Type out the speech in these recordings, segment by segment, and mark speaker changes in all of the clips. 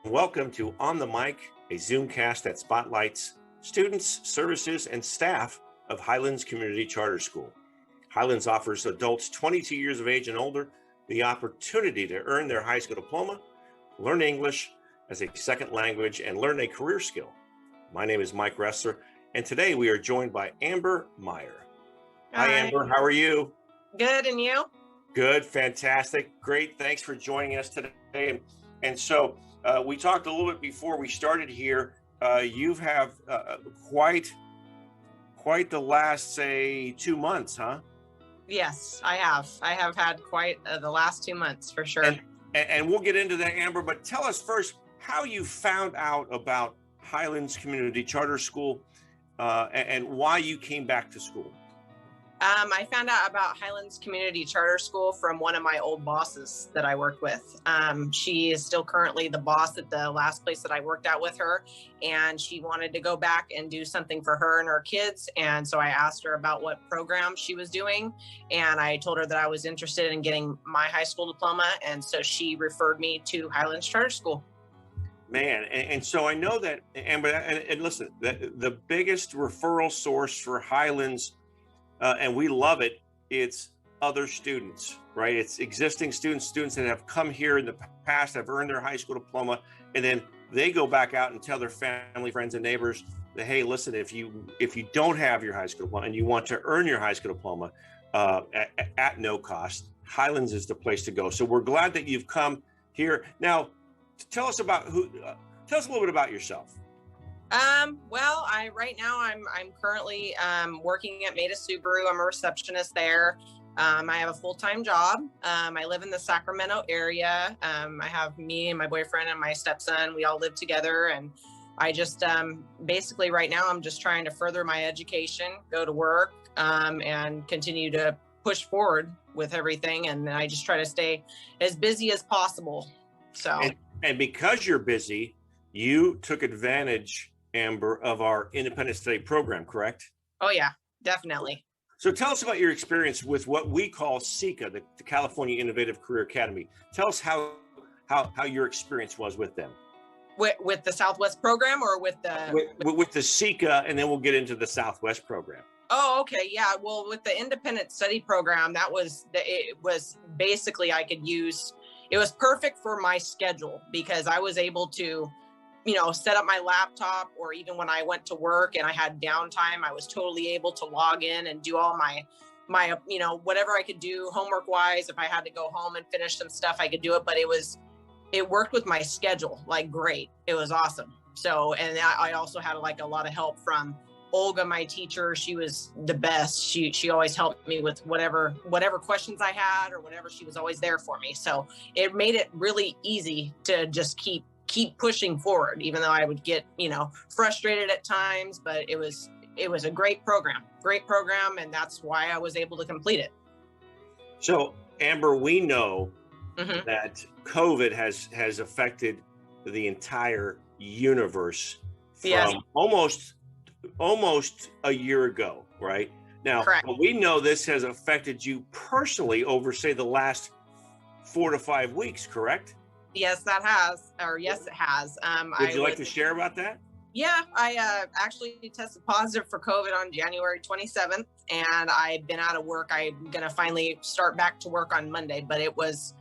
Speaker 1: welcome to On the Mic, a Zoomcast that spotlights students, services, and staff of Highlands Community Charter School. Highlands offers adults 22 years of age and older the opportunity to earn their high school diploma, learn English as a second language, and learn a career skill. My name is Mike Roessler, and today we are joined by Amber Maier. Hi, Amber. How are you?
Speaker 2: Good, and you?
Speaker 1: Good, fantastic, great. Thanks for joining us today. And so we talked a little bit before we started here. You have quite the last, say, 2 months, huh?
Speaker 2: Yes, I have. I have had quite the last 2 months for sure.
Speaker 1: And we'll get into that, Amber. But tell us first how you found out about Highlands Community Charter School and why you came back to school.
Speaker 2: I found out about Highlands Community Charter School from one of my old bosses that I worked with. She is still currently the boss at the last place that I worked at with her, and she wanted to go back and do something for her and her kids. And so I asked her about what program she was doing, and I told her that I was interested in getting my high school diploma, and so she referred me to Highlands Charter School.
Speaker 1: Man, and so I know that, Amber, and listen, the biggest referral source for Highlands, and we love it, it's other students, right? It's existing students that have come here in the past, have earned their high school diploma, and then they go back out and tell their family, friends, and neighbors that, hey, listen, if you don't have your high school diploma and you want to earn your high school diploma at no cost, Highlands is the place to go. So we're glad that you've come here. Now, tell us a little bit about yourself.
Speaker 2: Well, right now I'm currently working at Maier Subaru. I'm a receptionist there. I have a full-time job. I live in the Sacramento area. I have me and my boyfriend and my stepson. We all live together, and I just basically right now I'm just trying to further my education, go to work, and continue to push forward with everything. And I just try to stay as busy as possible. So
Speaker 1: and because you're busy, you took advantage, Amber, of our independent study program, correct?
Speaker 2: Oh yeah, definitely.
Speaker 1: So tell us about your experience with what we call CICA, the California Innovative Career Academy. Tell us how your experience was with them.
Speaker 2: With the Southwest program, or with the
Speaker 1: CICA, and then we'll get into the Southwest program.
Speaker 2: Oh, okay. Yeah. Well, with the independent study program, it was basically it was perfect for my schedule, because I was able to set up my laptop, or even when I went to work and I had downtime, I was totally able to log in and do all my whatever I could do homework wise. If I had to go home and finish some stuff, I could do it, but it worked with my schedule like great. It was awesome. So, and I also had like a lot of help from Olga, my teacher. She was the best. She always helped me with whatever questions I had or whatever. She was always there for me. So it made it really easy to just keep pushing forward, even though I would get, frustrated at times, but it was a great program, and that's why I was able to complete it.
Speaker 1: So, Amber, we know that COVID has affected the entire universe from almost a year ago, right? Now, we know this has affected you personally over, say, the last 4 to 5 weeks, correct?
Speaker 2: Yes, it has.
Speaker 1: Would you like to share about that?
Speaker 2: Yeah, I actually tested positive for COVID on January 27th, and I've been out of work. I'm going to finally start back to work on Monday, but it was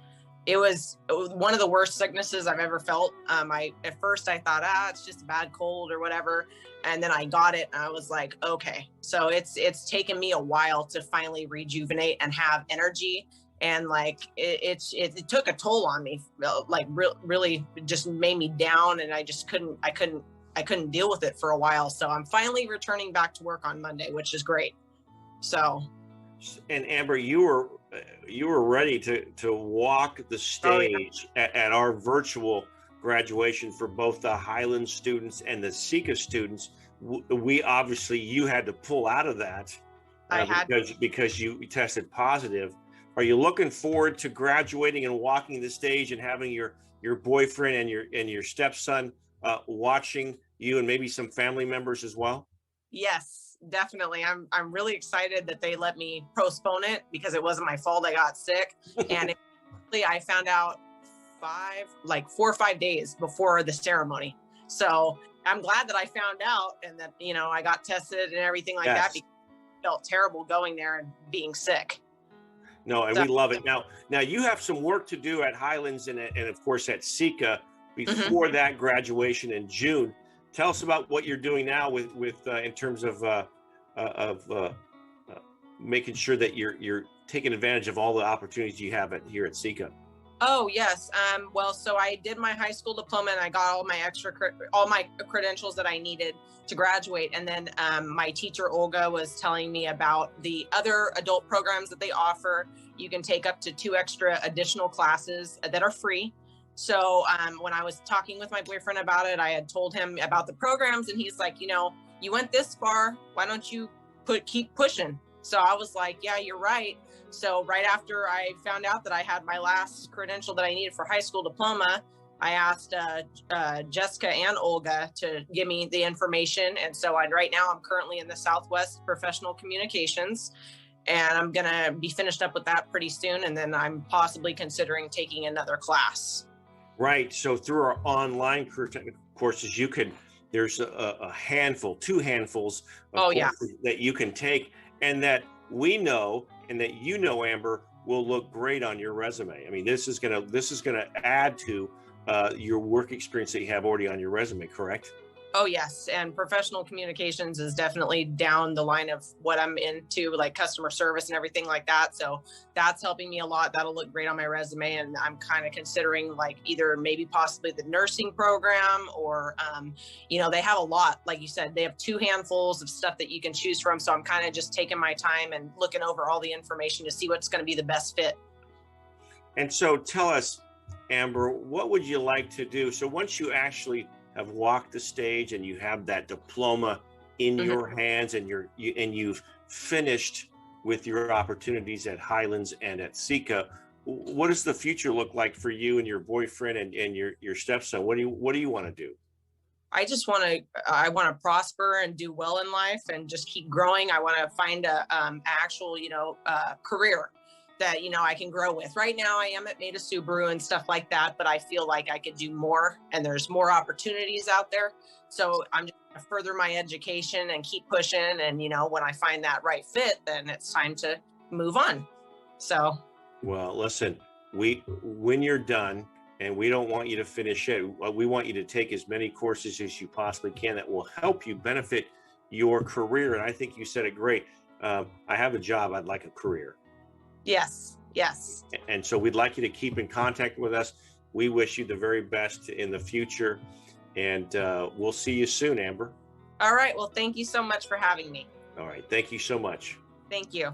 Speaker 2: one of the worst sicknesses I've ever felt. At first I thought, it's just a bad cold or whatever. And then I got it and I was like, okay. So it's taken me a while to finally rejuvenate and have energy. And like, it took a toll on me, like really just made me down, and I couldn't deal with it for a while. So I'm finally returning back to work on Monday, which is great. So.
Speaker 1: And Amber, you were ready to walk the stage at our virtual graduation for both the Highlands students and the CICA students. You had to pull out of that because you tested positive. Are you looking forward to graduating and walking the stage and having your boyfriend and your stepson watching you, and maybe some family members as well?
Speaker 2: Yes, definitely. I'm really excited that they let me postpone it, because it wasn't my fault I got sick. And I found out 4 or 5 days before the ceremony. So I'm glad that I found out and that, I got tested and everything like that, because I felt terrible going there and being sick.
Speaker 1: No, and we love it. Now you have some work to do at Highlands and of course at Sika before that graduation in June. Tell us about what you're doing now with in terms of making sure that you're taking advantage of all the opportunities you have here at Sika.
Speaker 2: Oh, yes. Well, so I did my high school diploma and I got all my credentials that I needed to graduate. And then my teacher, Olga, was telling me about the other adult programs that they offer. You can take up to 2 extra additional classes that are free. So when I was talking with my boyfriend about it, I had told him about the programs and he's like, you went this far, why don't you keep pushing? So I was like, yeah, you're right. So right after I found out that I had my last credential that I needed for high school diploma, I asked Jessica and Olga to give me the information. And so right now I'm currently in the Southwest Professional Communications, and I'm going to be finished up with that pretty soon. And then I'm possibly considering taking another class.
Speaker 1: Right. So through our online career technical courses, there's a handful, 2 handfuls of courses that you can take, and that we know, and that Amber, will look great on your resume. I mean, this is gonna add to your work experience that you have already on your resume, correct?
Speaker 2: Oh, yes. And professional communications is definitely down the line of what I'm into, like customer service and everything like that. So that's helping me a lot. That'll look great on my resume. And I'm kind of considering either maybe possibly the nursing program or, they have a lot, like you said, they have 2 handfuls of stuff that you can choose from. So I'm kind of just taking my time and looking over all the information to see what's going to be the best fit.
Speaker 1: And so tell us, Amber, what would you like to do? So once you actually have walked the stage and you have that diploma in your hands and you've finished with your opportunities at Highlands and at Sika, what does the future look like for you and your boyfriend and your stepson? What do you want to do?
Speaker 2: I just want to prosper and do well in life and just keep growing. I want to find a actual career that I can grow with. Right now I am at Maier Subaru and stuff like that, but I feel like I could do more and there's more opportunities out there. So I'm just going to further my education and keep pushing, and when I find that right fit, then it's time to move on. So
Speaker 1: well, listen, when you're done, and we don't want you to finish it, we want you to take as many courses as you possibly can that will help you benefit your career. And I think you said it great. I have a job, I'd like a career.
Speaker 2: Yes.
Speaker 1: And so we'd like you to keep in contact with us. We wish you the very best in the future, and we'll see you soon, Amber.
Speaker 2: All right. Well, thank you so much for having me.
Speaker 1: All right. Thank you so much.
Speaker 2: Thank you.